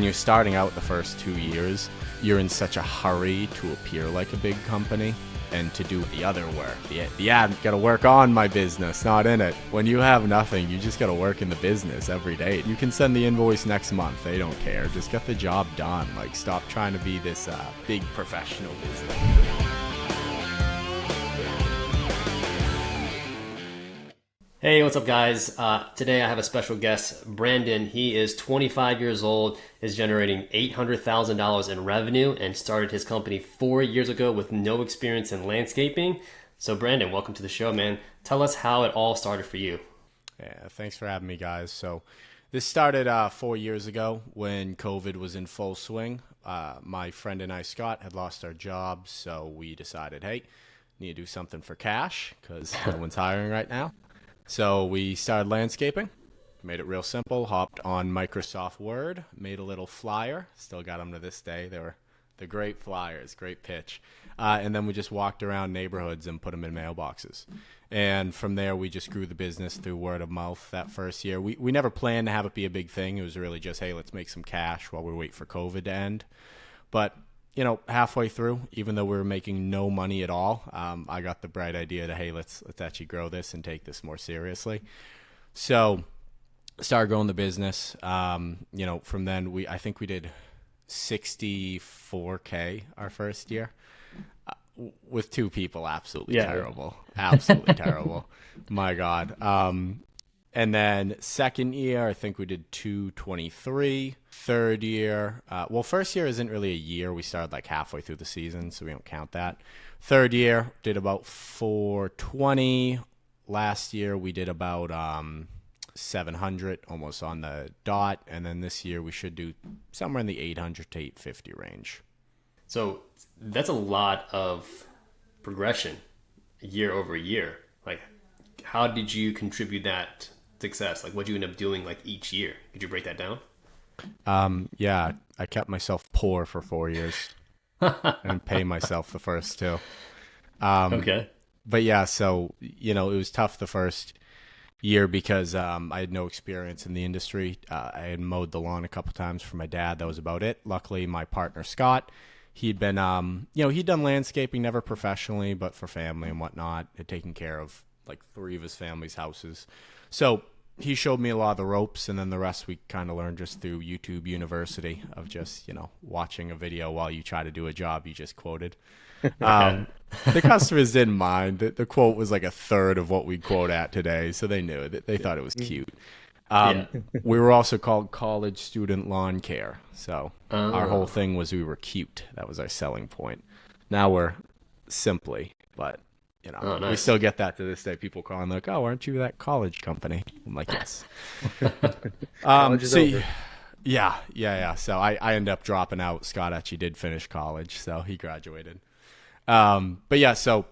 When you're starting out the first 2 years, you're in such a hurry to appear like a big company and to do the other work. Got to work on my business, not in it. When you have nothing, you just got to work in the business every day. You can send the invoice next month. They don't care. Just get the job done. Like, stop trying to be this big professional business. Hey, what's up, guys? Today I have a special guest, Brandon. He is 25 years old, is generating $800,000 in revenue, and started his company 4 years ago with no experience in landscaping. So, Brandon, welcome to the show, man. Tell us how it all started for you. Yeah, thanks for having me, guys. So this started 4 years ago when COVID was in full swing. My friend and I, Scott, had lost our jobs, so we decided, hey, need to do something for cash because no one's hiring right now. So we started landscaping, made it real simple, hopped on Microsoft Word, made a little flyer, still got them to this day. They were the great flyers, great pitch. And then we just walked around neighborhoods and put them in mailboxes. And from there, we just grew the business through word of mouth that first year. We never planned to have it be a big thing. It was really just, hey, let's make some cash while we wait for COVID to end. But halfway through, even though we were making no money at all, I got the bright idea to, hey, let's actually grow this and take this more seriously. So started growing the business. From then I think we did 64K our first year with two people. Absolutely terrible. Absolutely terrible. My God. And then second year, I think we did 223. Third year, first year isn't really a year. We started like halfway through the season, so we don't count that. Third year, did about 420. Last year, we did about 700, almost on the dot. And then this year, we should do somewhere in the 800 to 850 range. So that's a lot of progression year over year. Like, how did you contribute that success? Like, what did you end up doing like each year? Could you break that down? Yeah, I kept myself poor for 4 years and pay myself the first two. Okay. But yeah, so, it was tough the first year because I had no experience in the industry. I had mowed the lawn a couple times for my dad. That was about it. Luckily, my partner, Scott, he'd been, he'd done landscaping, never professionally, but for family and whatnot, had taken care of like 3 of his family's houses. So he showed me a lot of the ropes, and then the rest we kind of learned just through YouTube University of just, watching a video while you try to do a job you just quoted. The customers didn't mind. The quote was like a third of what we quote at today, so they knew it. They thought it was cute. We were also called College Student Lawn Care, so our whole thing was we were cute. That was our selling point. Now we're Simply, but nice. We still get that to this day. People calling like, "Oh, aren't you that college company?" I'm like, "Yes." College is over. Yeah. So I ended up dropping out. Scott actually did finish college, so he graduated. But yeah, so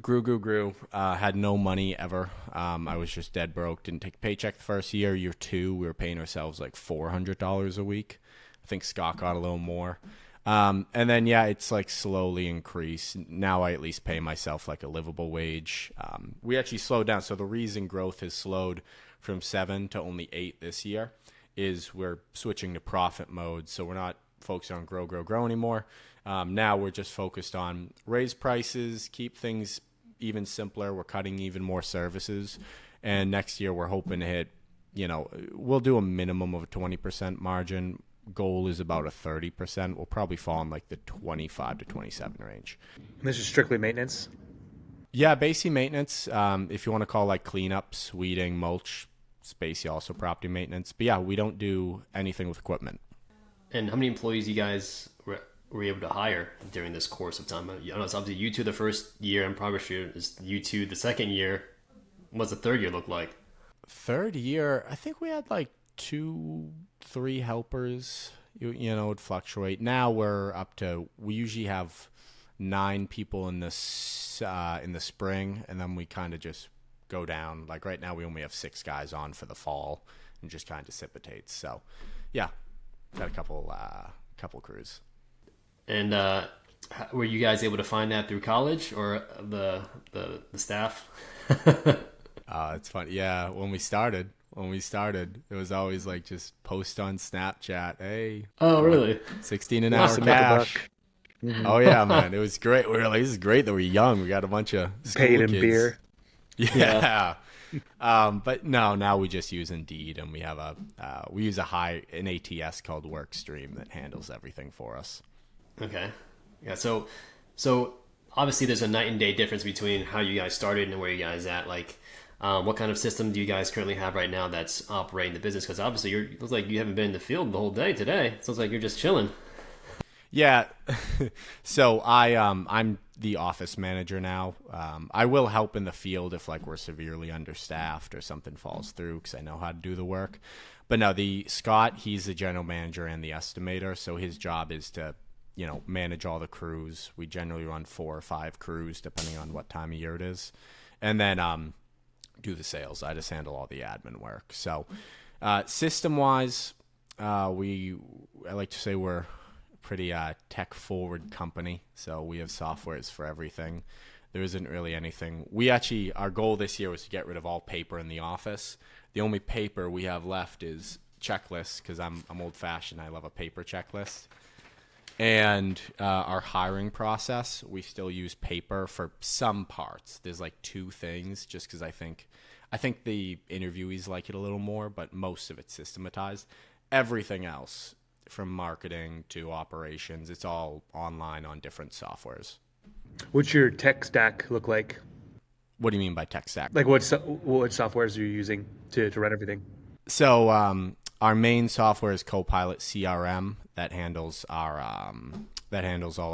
grew. Had no money ever. I was just dead broke. Didn't take a paycheck the first year. Year two, we were paying ourselves like $400 a week. I think Scott got a little more. And then, it's like slowly increased. Now I at least pay myself like a livable wage. We actually slowed down. So the reason growth has slowed from 7 to only 8 this year is we're switching to profit mode. So we're not focused on grow anymore. Now we're just focused on raise prices, keep things even simpler. We're cutting even more services. And next year we're hoping to hit, we'll do a minimum of a 20% margin. Goal is about a 30%. We'll probably fall in like the 25 to 27 range. And this is strictly maintenance? Yeah, basic maintenance. If you want to call like cleanups, weeding, mulch, spacey, also property maintenance. But yeah, we don't do anything with equipment. And how many employees you guys were able to hire during this course of time? I know it's obviously you two the first year. I'm probably sure it's you two the second year. What's the third year look like? Third year, I think we had like 2-3 helpers. It'd fluctuate. Now we're up to, we usually have 9 people in the spring, and then we kind of just go down. Like right now we only have 6 guys on for the fall, and just kind of dissipates. So yeah, got a couple crews. And were you guys able to find that through college or the staff? It's funny. Yeah, when we started, when we started. It was always like just post on Snapchat. Hey, Oh, really? 16 an hour Just to make a cash. buck. Mhm. Oh yeah, man. It was great. We were like, this is great that we're young. We got a bunch of school Paid in kids. beer. Yeah. But no, now we just use Indeed, and we have we use an ATS called Workstream that handles everything for us. Okay. Yeah. So obviously there's a night and day difference between how you guys started and where you guys at. Like, what kind of system do you guys currently have right now that's operating the business? Because obviously it looks like you haven't been in the field the whole day today. It sounds like you're just chilling. Yeah. So I'm the office manager now. I will help in the field if like we're severely understaffed or something falls through because I know how to do the work. But no, Scott, he's the general manager and the estimator. So his job is to, manage all the crews. We generally run 4 or 5 crews depending on what time of year it is. And then do the sales. I just handle all the admin work. So system wise, I like to say we're pretty tech forward company, so we have softwares for everything. There isn't really anything. Our goal this year was to get rid of all paper in the office. The only paper we have left is checklists, because I'm old fashioned. I love a paper checklist. And our hiring process, we still use paper for some parts. There's like 2 things, just because I think the interviewees like it a little more, but most of it's systematized. Everything else, from marketing to operations, it's all online on different softwares. What's your tech stack look like? What do you mean by tech stack? Like what softwares are you using to run everything? So our main software is Copilot CRM that handles all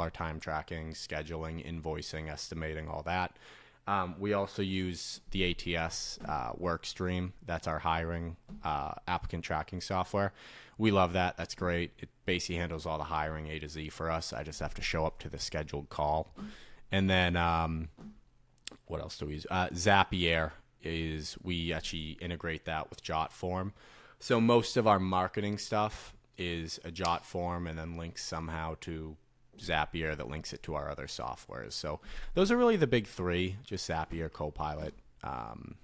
our time tracking, scheduling, invoicing, estimating, all that. We also use the ATS Workstream. That's our hiring applicant tracking software. We love that. That's great. It basically handles all the hiring A to Z for us. I just have to show up to the scheduled call. And then what else do we use? Zapier we actually integrate that with JotForm. So most of our marketing stuff is a JotForm and then links somehow to Zapier that links it to our other softwares. So those are really the big 3, just Zapier, Copilot, and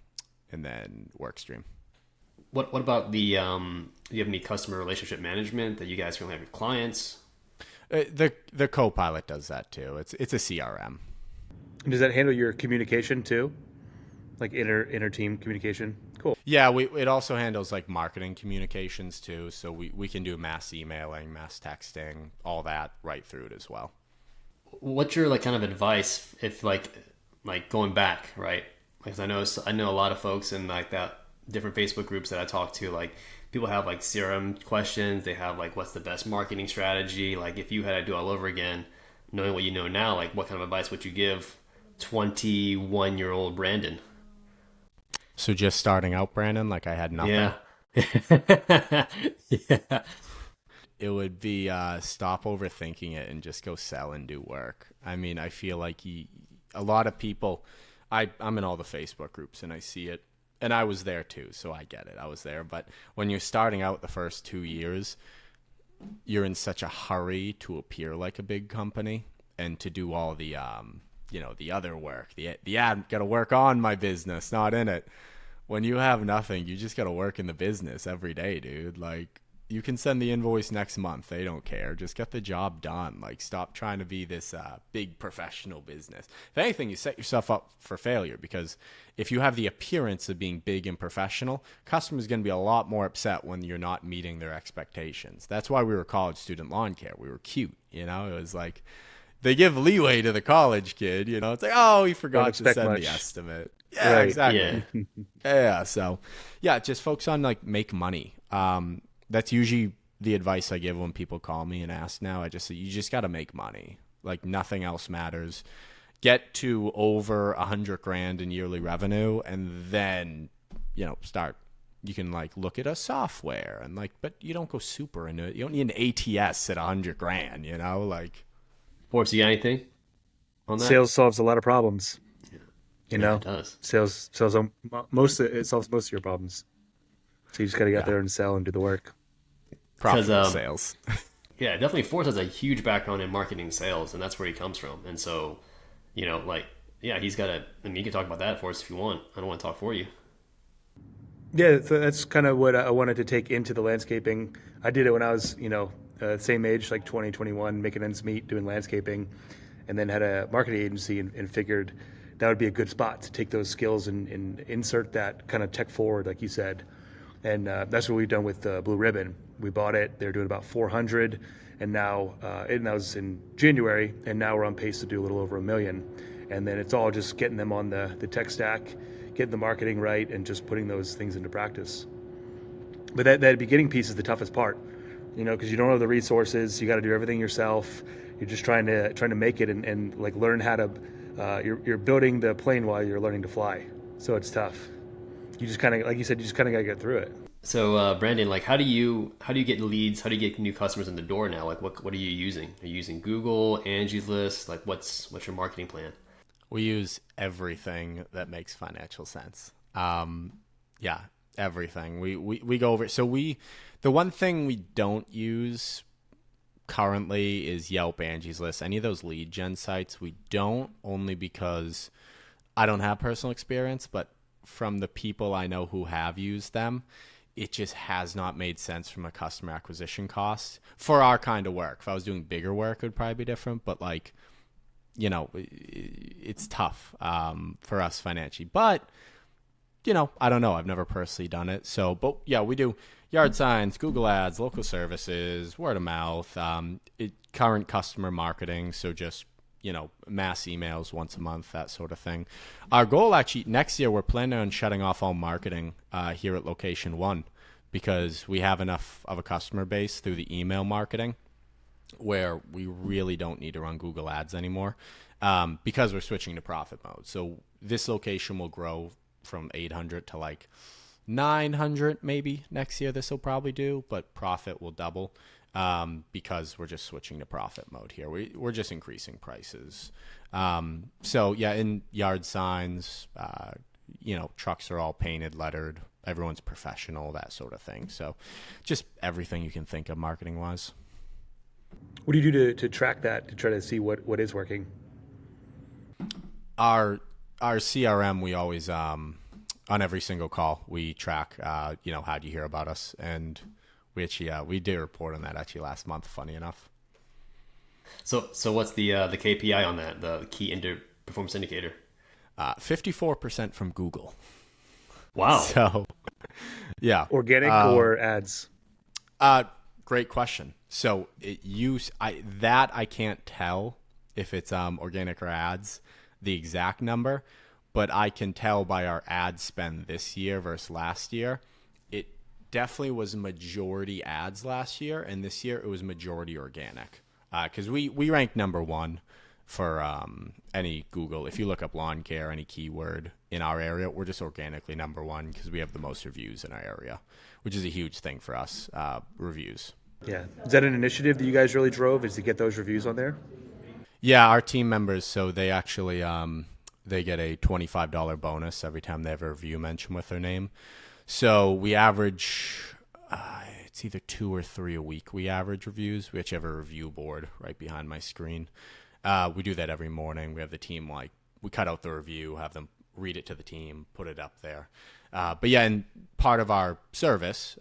then Workstream. What about do you have any customer relationship management that you guys currently have with clients? The Copilot does that too. It's a CRM. Does that handle your communication too? Like inter team communication? Cool. Yeah, it also handles like marketing communications too. So we can do mass emailing, mass texting, all that right through it as well. What's your like kind of advice if like going back, right? Because I know a lot of folks in like that different Facebook groups that I talk to, like people have like CRM questions. They have like, what's the best marketing strategy? Like if you had to do it all over again, knowing what you know now, like what kind of advice would you give 21-year-old Brandon? So just starting out, Brandon, like I had nothing. Yeah. Yeah. It would be stop overthinking it and just go sell and do work. I mean, I feel like a lot of people, I'm in all the Facebook groups and I see it. And I was there too, so I get it. I was there. But when you're starting out the first 2 years, you're in such a hurry to appear like a big company and to do all the, the other work. The ad, got to work on my business, not in it. When you have nothing, you just got to work in the business every day, dude. Like, you can send the invoice next month. They don't care. Just get the job done. Like, stop trying to be this big professional business. If anything, you set yourself up for failure, because if you have the appearance of being big and professional, customers are going to be a lot more upset when you're not meeting their expectations. That's why we were College Student Lawn Care. We were cute, It was like, they give leeway to the college kid, It's like, oh, he forgot to send much. the estimate. Yeah, Right. exactly. Yeah. Yeah, so yeah, just focus on like make money. That's usually the advice I give when people call me and ask now. I just say, you just got to make money. Like nothing else matters. Get to over $100,000 in yearly revenue, and then start. You can like look at a software and like, but you don't go super into it. You don't need an ATS at $100,000. Like. Forrest, you got anything on that? Sales solves a lot of problems. You know, it does. Sales it solves most of your problems. So you just got to get out there and sell and do the work. Profitable sales. Yeah, definitely. Forrest has a huge background in marketing sales, and that's where he comes from. And so, he's got a. I mean, you can talk about that, Forrest, if you want. I don't want to talk for you. Yeah, so that's kind of what I wanted to take into the landscaping. I did it when I was, same age, like 20, 21, making ends meet, doing landscaping, and then had a marketing agency and figured that would be a good spot to take those skills and insert that kind of tech forward, like you said. And that's what we've done with Blue Ribbon. We bought it. They're doing about 400, and now, and that was in January, and now we're on pace to do a little over 1 million. And then it's all just getting them on the tech stack, getting the marketing right, and just putting those things into practice. But that beginning piece is the toughest part, because you don't have the resources. You got to do everything yourself. You're just trying to make it and like learn how to. You're building the plane while you're learning to fly, so it's tough. You just kind of, like you said, you just kind of got to get through it. So Brandon, like how do you get leads? How do you get new customers in the door now? Like what are you using? Are you using Google, Angie's List? Like what's your marketing plan? We use everything that makes financial sense. Yeah, everything. We go over it. So the one thing we don't use currently is Yelp, Angie's List, any of those lead gen sites. We don't, only because I don't have personal experience, but from the people I know who have used them, it just has not made sense from a customer acquisition cost for our kind of work. If I was doing bigger work, it would probably be different, but like, it's tough for us financially. But, I don't know. I've never personally done it. So, but yeah, we do yard signs, Google Ads, local services, word of mouth, current customer marketing. So just, mass emails once a month, that sort of thing. Our goal actually next year, we're planning on shutting off all marketing here at Location One because we have enough of a customer base through the email marketing where we really don't need to run Google Ads anymore because we're switching to profit mode. So this location will grow from 800 to like 900 maybe next year. This will probably do, but profit will double because we're just switching to profit mode here. We're just increasing prices. So yeah, in yard signs, trucks are all painted, lettered. Everyone's professional, that sort of thing. So just everything you can think of marketing wise. What do you do to track that, to try to see what is working? Our CRM, we always on every single call we track. How do you hear about us? And we actually we did a report on that actually last month. Funny enough. So what's the KPI on that? The key performance indicator? 54% from Google. Wow. So yeah, organic or ads? Great question. So I can't tell if it's organic or ads, the exact number, but I can tell by our ad spend this year versus last year. It definitely was majority ads last year, and this year it was majority organic. Because we ranked number one for any Google. If you look up lawn care, any keyword in our area, we're just organically number one because we have the most reviews in our area, which is a huge thing for us, reviews. Yeah. Is that an initiative that you guys really drove, is to get those reviews on there? Yeah, our team members, so they actually they get a $25 bonus every time they have a review mentioned with their name. So we average, it's either 2 or 3 a week we average reviews. We actually have a review board right behind my screen. We do that every morning. We have the team, we cut out the review, have them read it to the team, put it up there. But yeah, and part of our service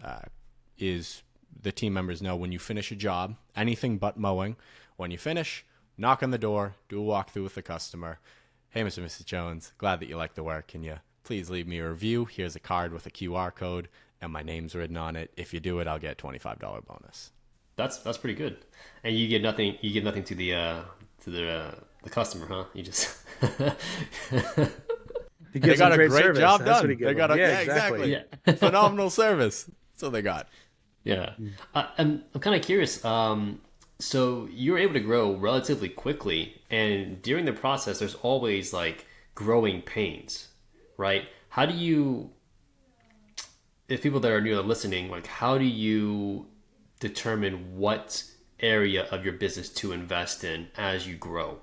is the team members know when you finish a job, anything but mowing, when you finish, knock on the door, do a walkthrough with the customer. Hey, Mr. and Mrs. Jones, glad that you like the work. Can you please leave me a review? Here's a card with a QR code, and my name's written on it. If you do it, I'll get a $25 bonus. That's pretty good. And you give nothing to the customer, huh? You just they got a great service. job That's done. They got exactly. Yeah. Phenomenal service. That's what they got. Yeah. I'm kind of curious. So you were able to grow relatively quickly, and during the process, there's always like growing pains, right? How do you, if people that are new listening, like how do you determine what area of your business to invest in as you grow?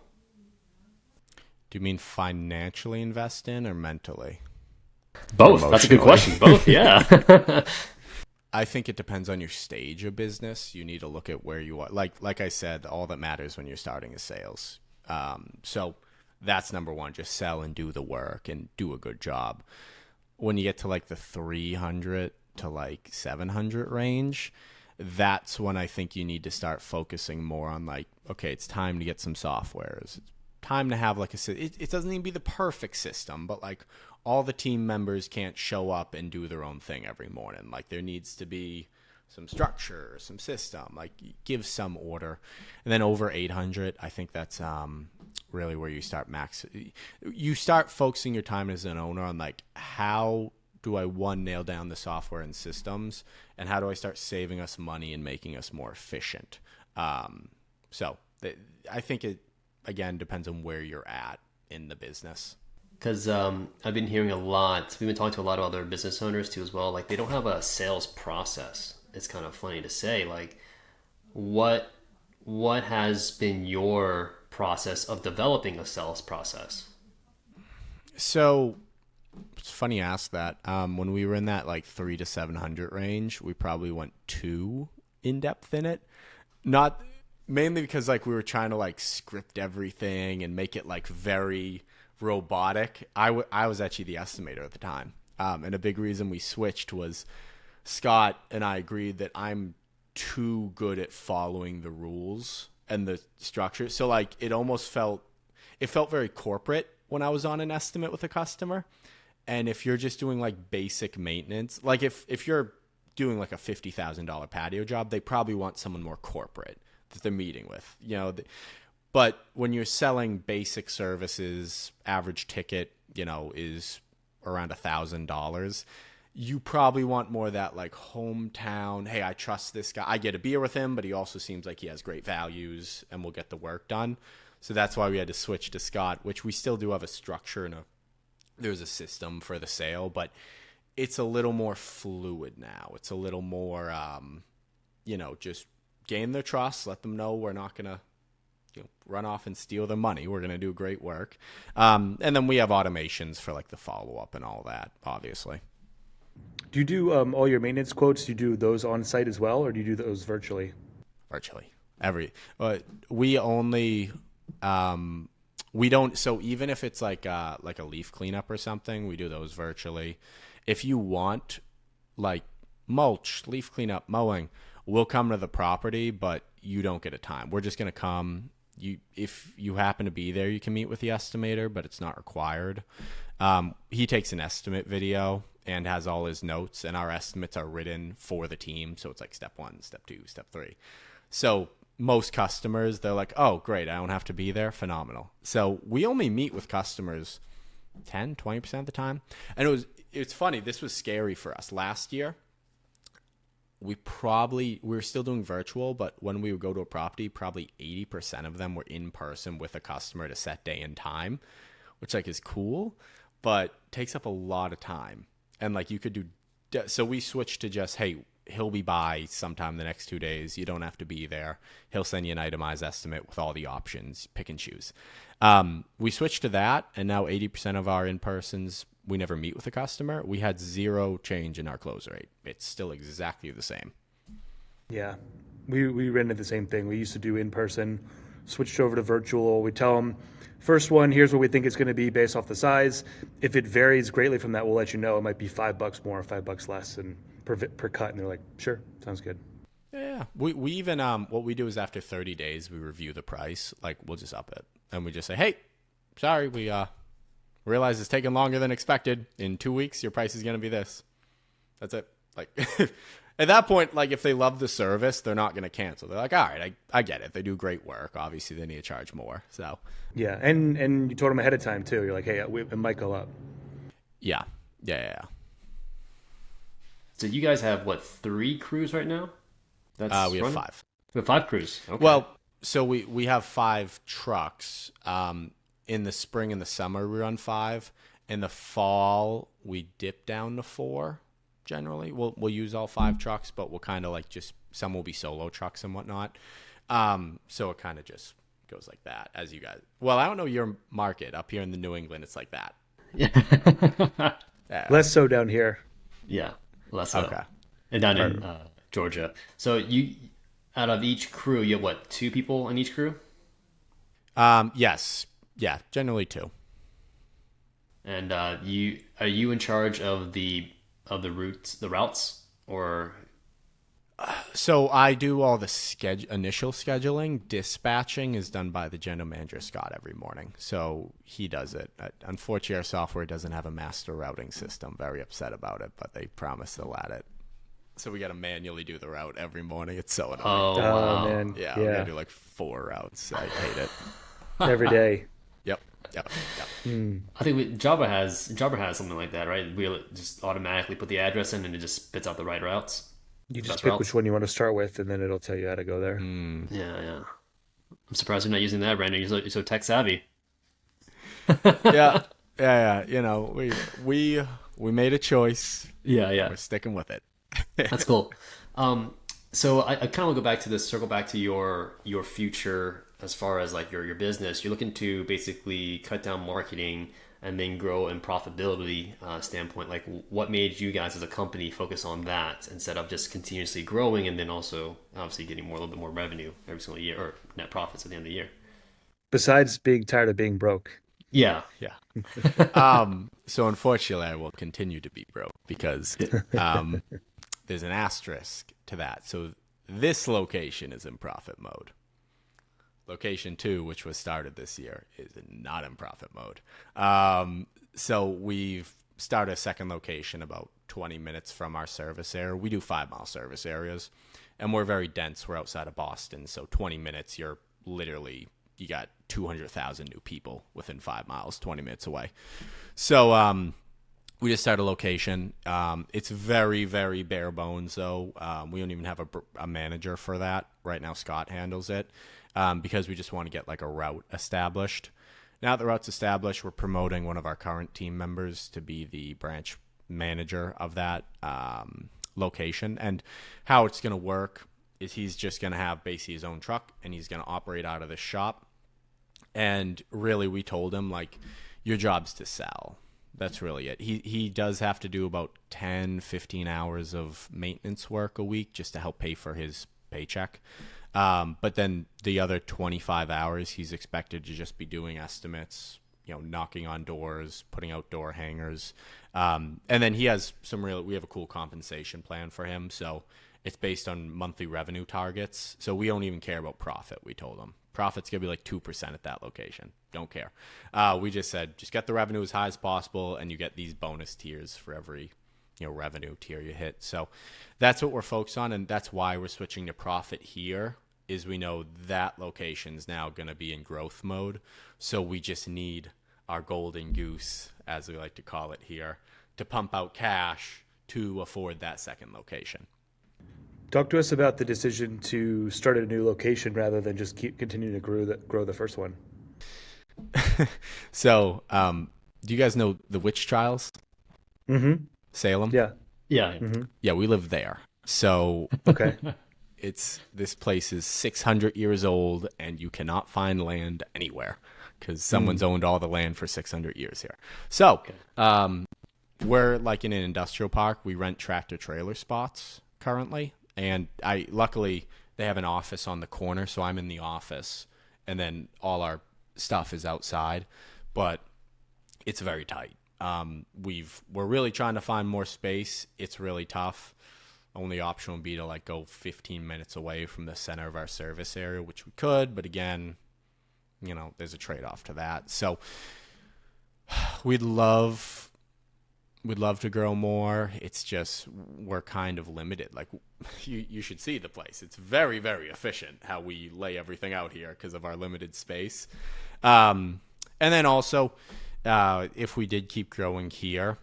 Do you mean financially invest in or mentally? Both. That's a good question. Both, yeah. I think it depends on your stage of business. You need to look at where you are. Like I said, all that matters when you're starting is sales. So that's number one. Just sell and do the work and do a good job. when you get to like the 300 to like 700 range, that's when I think you need to start focusing more on like, okay, it's time to get some softwares. It's time to have like it doesn't need to be the perfect system, but like all the team members can't show up and do their own thing every morning. Like there needs to be some structure, some system, like give some order. And then over 800, I think that's really where you start focusing your time as an owner on like, how do I nail down the software and systems, and how do I start saving us money and making us more efficient? So I think it, again, depends on where you're at in the business. Because I've been hearing a lot, we've been talking to a lot of other business owners too as well, like they don't have a sales process. It's kind of funny to say, like, what has been your process of developing a sales process? So it's funny you ask that. When we were in that like 300 to 700 range, we probably went too in depth in it. Not mainly because like we were trying to like script everything and make it like very robotic. I was actually the estimator at the time. And a big reason we switched was Scott and I agreed that I'm too good at following the rules and the structure. So like it felt very corporate when I was on an estimate with a customer. And if you're just doing like basic maintenance, like if you're doing like a $50,000 patio job, they probably want someone more corporate that they're meeting with, you know. But when you're selling basic services, average ticket, you know, is around $1,000. You probably want more of that like hometown, hey, I trust this guy. I get a beer with him, but he also seems like he has great values and will get the work done. So that's why we had to switch to Scott, which we still do have a structure and there's a system for the sale, but it's a little more fluid now. It's a little more, you know, just gain their trust, let them know we're not going to run off and steal their money. We're going to do great work. And then we have automations for like the follow-up and all that, obviously. Do you do all your maintenance quotes? Do you do those on site as well, or do you do those virtually? Virtually. We only, we don't, so even if it's like a leaf cleanup or something, we do those virtually. If you want like mulch, leaf cleanup, mowing, we'll come to the property, but you don't get a time. We're just going to come. If you happen to be there, you can meet with the estimator, but it's not required. He takes an estimate video and has all his notes, and our estimates are written for the team. So it's like step 1, step 2, step 3. So most customers, they're like, oh, great, I don't have to be there. Phenomenal. So we only meet with customers 10, 20% of the time. And it's funny. This was scary for us. Last year, we were still doing virtual, but when we would go to a property, probably 80% of them were in person with a customer at a set day and time, which like is cool, but takes up a lot of time. And like you could do, so we switched to just, hey, he'll be by sometime the next 2 days. You don't have to be there. He'll send you an itemized estimate with all the options, pick and choose. We switched to that, and now 80% of our in-persons, we never meet with a customer. We had 0 change in our close rate. It's still exactly the same. Yeah, we ran into the same thing. We used to do in-person, switched over to virtual. We tell them, first one, here's what we think it's going to be based off the size. If it varies greatly from that, we'll let you know. It might be $5 more, $5 less, and per cut. And they're like, sure, sounds good. Yeah, we even what we do is after 30 days, we review the price. Like we'll just up it, and we just say, hey, sorry, we realize it's taking longer than expected. In 2 weeks, your price is going to be this. That's it. Like at that point, like if they love the service, they're not going to cancel. They're like, all right, I get it. They do great work. Obviously, they need to charge more. So yeah, and you told them ahead of time too. You're like, hey, it might go up. Yeah. So you guys have what, 3 crews right now? We have 5. We have 5 crews. Okay. Well, so we have 5 trucks. In the spring and the summer, we run 5. In the fall, we dip down to 4. Generally, we'll use all 5 trucks, but we'll kind of like just some will be solo trucks and whatnot. So it kind of just goes like that as you guys. Well, I don't know your market up here in the New England. It's like that. Yeah. Less so down here. Yeah. Less so. Okay. And down in Georgia. So you, out of each crew, you have what, 2 people in each crew? Yes. Yeah. Generally 2. And you are you in charge of the routes, or So I do all the initial scheduling. Dispatching is done by the general manager, Scott, every morning. So he does it. Unfortunately, our software doesn't have a master routing system. Very upset about it, but they promised they'll add it. So we got to manually do the route every morning. It's so annoying. oh Oh wow, man, Yeah, we got to do like 4 routes. I hate it. every day. Yep. Yep. Yep. I think Jabra has something like that, right? We just automatically put the address in and it just spits out the right routes. You just Best pick routes. which one you want to start with, and then it'll tell you how to go there. Yeah, yeah. I'm surprised you're not using that, Brandon. You're so tech savvy. Yeah. Yeah. You know, we made a choice. Yeah, yeah. We're sticking with it. That's cool. So I kind of want to go back to this, circle back to your future as far as like your business. You're looking to basically cut down marketing and then grow in profitability standpoint. Like, what made you guys as a company focus on that instead of just continuously growing and then also obviously getting a little bit more revenue every single year, or net profits at the end of the year? Besides being tired of being broke. Yeah, Yeah. So unfortunately, I will continue to be broke because there's an asterisk to that. So this location is in profit mode. Location 2, which was started this year, is not in profit mode. So we've started a second location about 20 minutes from our service area. We do 5-mile service areas, and we're very dense. We're outside of Boston, so 20 minutes, you got 200,000 new people within 5 miles, 20 minutes away. So we just started a location. It's very, very bare bones, though. We don't even have a manager for that. Right now, Scott handles it because we just want to get like a route established. Now that the route's established, we're promoting one of our current team members to be the branch manager of that location. And how it's going to work is he's just going to have basically his own truck, and he's going to operate out of the shop. And really, we told him, like, your job's to sell. That's really it. He does have to do about 10, 15 hours of maintenance work a week just to help pay for his paycheck. But then the other 25 hours, he's expected to just be doing estimates, knocking on doors, putting out door hangers. And then he has we have a cool compensation plan for him. So it's based on monthly revenue targets. So we don't even care about profit, we told him. Profit's going to be like 2% at that location. Don't care. We just said, just get the revenue as high as possible, and you get these bonus tiers for every revenue tier you hit. So that's what we're focused on, and that's why we're switching to profit here, is we know that location's now going to be in growth mode. So we just need our golden goose, as we like to call it here, to pump out cash to afford that second location. Talk to us about the decision to start at a new location rather than just continuing to grow the first one. So, do you guys know the witch trials? Mm-hmm. Salem? Yeah. yeah. Mm-hmm. Yeah, we live there. So Okay. this place is 600 years old, and you cannot find land anywhere because someone's owned all the land for 600 years here. So, we're like in an industrial park. We rent tractor trailer spots currently. And luckily they have an office on the corner, so I'm in the office, and then all our stuff is outside, but it's very tight. We're really trying to find more space. It's really tough. Only option would be to like go 15 minutes away from the center of our service area, which we could, but again, there's a trade-off to that. So we'd love to grow more. It's just we're kind of limited. Like, you should see the place. It's very, very efficient how we lay everything out here because of our limited space. And then also, if we did keep growing here,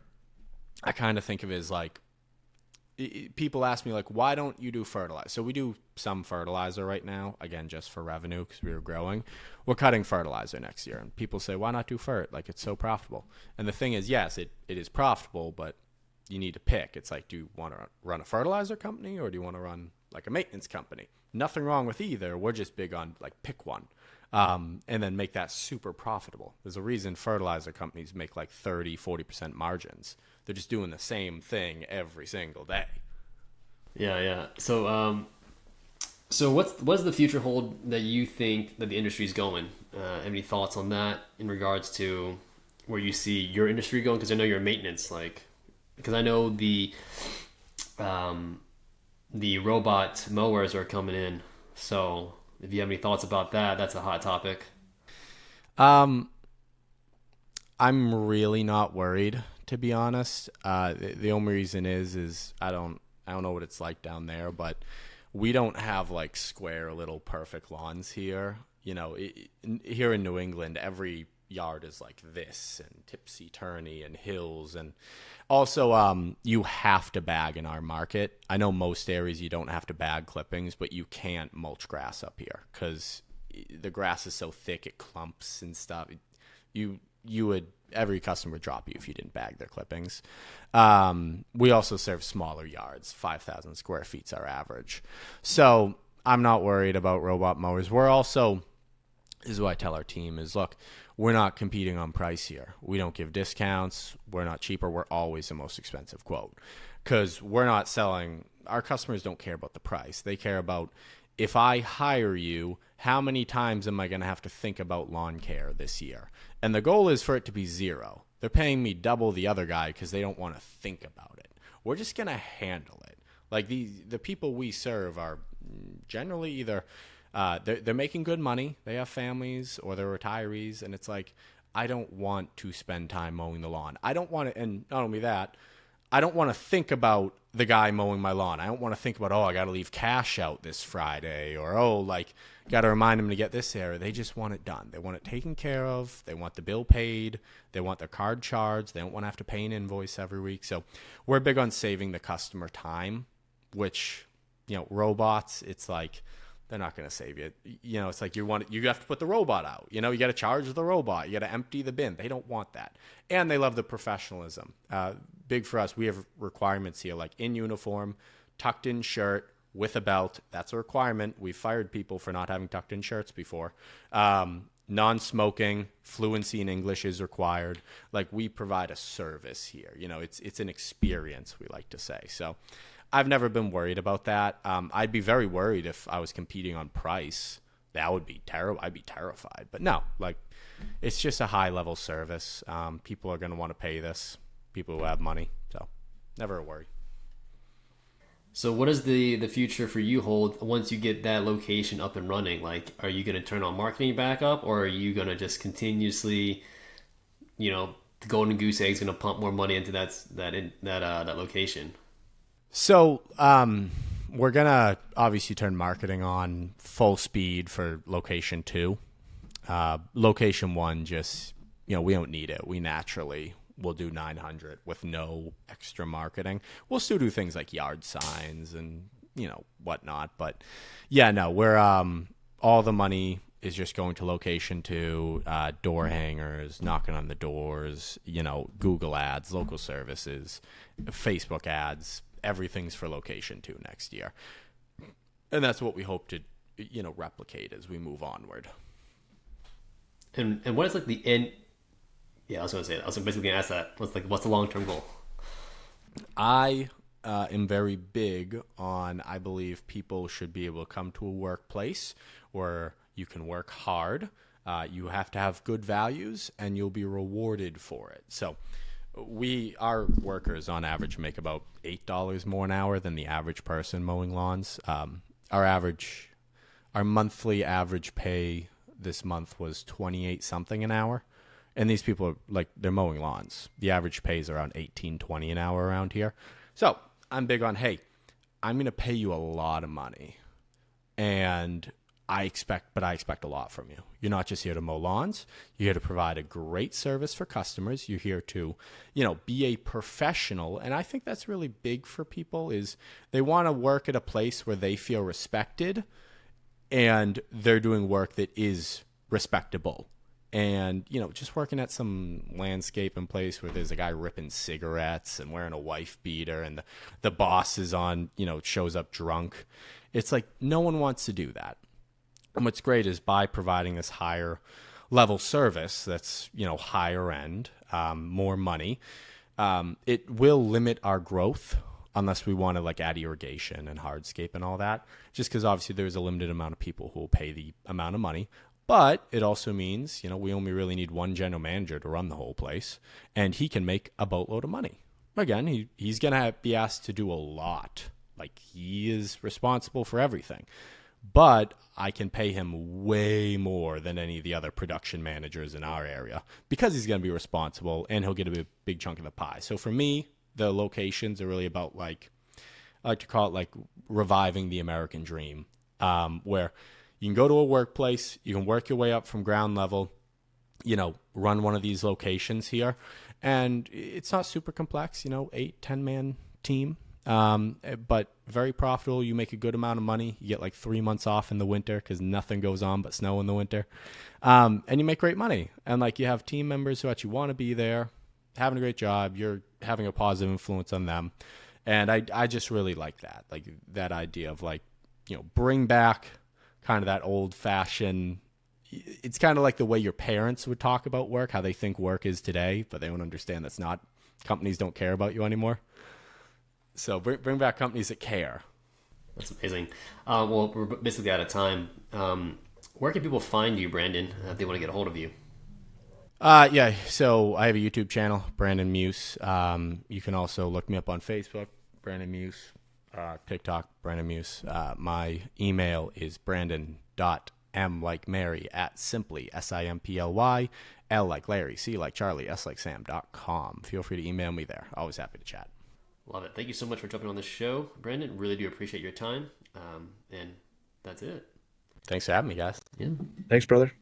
I kind of think of it as like, people ask me, like, why don't you do fertilizer? So we do some fertilizer right now, again, just for revenue because we were growing. We're cutting fertilizer next year. And people say, why not do fert? Like, it's so profitable. And the thing is, yes, it is profitable, but you need to pick. It's like, do you want to run a fertilizer company or do you want to run like a maintenance company? Nothing wrong with either. We're just big on like pick one and then make that super profitable. There's a reason fertilizer companies make like 30-40% margins. They're just doing the same thing every single day. Yeah, yeah. So what's the future hold that you think that the industry is going? Any thoughts on that in regards to where you see your industry going? Because I know you're in maintenance, because I know the robot mowers are coming in. So if you have any thoughts about that, that's a hot topic. Um, I'm really not worried, to be honest. The only reason is I don't know what it's like down there, but we don't have like square little perfect lawns here. Here in New England, every yard is like this and tipsy turny and hills, and also you have to bag in our market. I know most areas you don't have to bag clippings, but you can't mulch grass up here because the grass is so thick it clumps and stuff. You would every customer would drop you if you didn't bag their clippings. We also serve smaller yards. 5,000 square feet's our average, so I'm not worried about robot mowers. We're also, this is what I tell our team is, look, we're not competing on price here. We don't give discounts. We're not cheaper. We're always the most expensive quote because we're not selling. Our customers don't care about the price. They care about, if I hire you, how many times am I going to have to think about lawn care this year? And the goal is for it to be zero. They're paying me double the other guy because they don't want to think about it. We're just going to handle it. Like the people we serve are generally either they're making good money, they have families, or they're retirees, and it's like, I don't want to spend time mowing the lawn. I don't want to, and not only that, I don't want to think about the guy mowing my lawn. I don't want to think about, I got to leave cash out this Friday, or got to remind him to get this there. They just want it done. They want it taken care of. They want the bill paid. They want their card charged. They don't want to have to pay an invoice every week. So we're big on saving the customer time, which, robots, it's like, they're not going to save you. It's like you have to put the robot out. You got to charge the robot. You got to empty the bin. They don't want that. And they love the professionalism. Big for us, we have requirements here, like in uniform, tucked in shirt with a belt. That's a requirement. We've fired people for not having tucked in shirts before. Non-smoking, fluency in English is required. Like, we provide a service here. It's an experience, we like to say. So I've never been worried about that. I'd be very worried if I was competing on price. That would be terrible. I'd be terrified. But no, it's just a high-level service. People are going to want to pay this, people who have money. So never a worry. So what does the future for you hold once you get that location up and running? Like, are you going to turn on marketing back up, or are you going to just continuously, the golden goose egg is going to pump more money into that location? So we're going to obviously turn marketing on full speed for location 2. Location 1, just, we don't need it. We naturally will do 900 with no extra marketing. We'll still do things like yard signs and, whatnot. But yeah, no, we're all the money is just going to location 2, door hangers, knocking on the doors, Google ads, local services, Facebook ads. Everything's for location 2 next year. And that's what we hope to, replicate as we move onward. And what is the end? Yeah, I was going to say that. I was basically going to ask that. What's the long-term goal? I am very big on, I believe people should be able to come to a workplace where you can work hard. You have to have good values, and you'll be rewarded for it. So our workers on average make about $8 more an hour than the average person mowing lawns. Our monthly average pay this month was 28 something an hour. And these people are they're mowing lawns. The average pay is around 18, 20 an hour around here. So I'm big on, hey, I'm going to pay you a lot of money. And I expect a lot from you. You're not just here to mow lawns. You're here to provide a great service for customers. You're here to, be a professional. And I think that's really big for people is they want to work at a place where they feel respected and they're doing work that is respectable. And, just working at some landscaping place where there's a guy ripping cigarettes and wearing a wife beater and the boss is on, shows up drunk. It's like no one wants to do that. And what's great is by providing this higher level service that's, higher end, more money, it will limit our growth unless we want to add irrigation and hardscape and all that, just because obviously there's a limited amount of people who will pay the amount of money. But it also means, we only really need one general manager to run the whole place, and he can make a boatload of money. Again, he's going to be asked to do a lot. Like, he is responsible for everything. But I can pay him way more than any of the other production managers in our area because he's going to be responsible and he'll get a big chunk of the pie. So for me, the locations are really about, like, I like to call it like reviving the American dream, where you can go to a workplace, you can work your way up from ground level, run one of these locations here. And it's not super complex, 8-10 man team. But very profitable. You make a good amount of money. You get like 3 months off in the winter because nothing goes on but snow in the winter. And you make great money. And like you have team members who actually want to be there, having a great job. You're having a positive influence on them. And I just really like that. Like that idea of like, bring back kind of that old fashioned, it's kind of like the way your parents would talk about work, how they think work is today, but they don't understand that's not, companies don't care about you anymore. So bring back companies that care. That's amazing. Well, we're basically out of time. Where can people find you, Brandon, if they want to get a hold of you? Yeah, so I have a YouTube channel, Brandon Muse. You can also look me up on Facebook, Brandon Muse, TikTok, Brandon Muse. My email is brandon.m like Mary at simply, SIMPLY, L like Larry, C like Charlie, S like Sam.com. Feel free to email me there. Always happy to chat. Love it. Thank you so much for jumping on this show, Brandon. Really do appreciate your time. And that's it. Thanks for having me, guys. Yeah. Thanks, brother.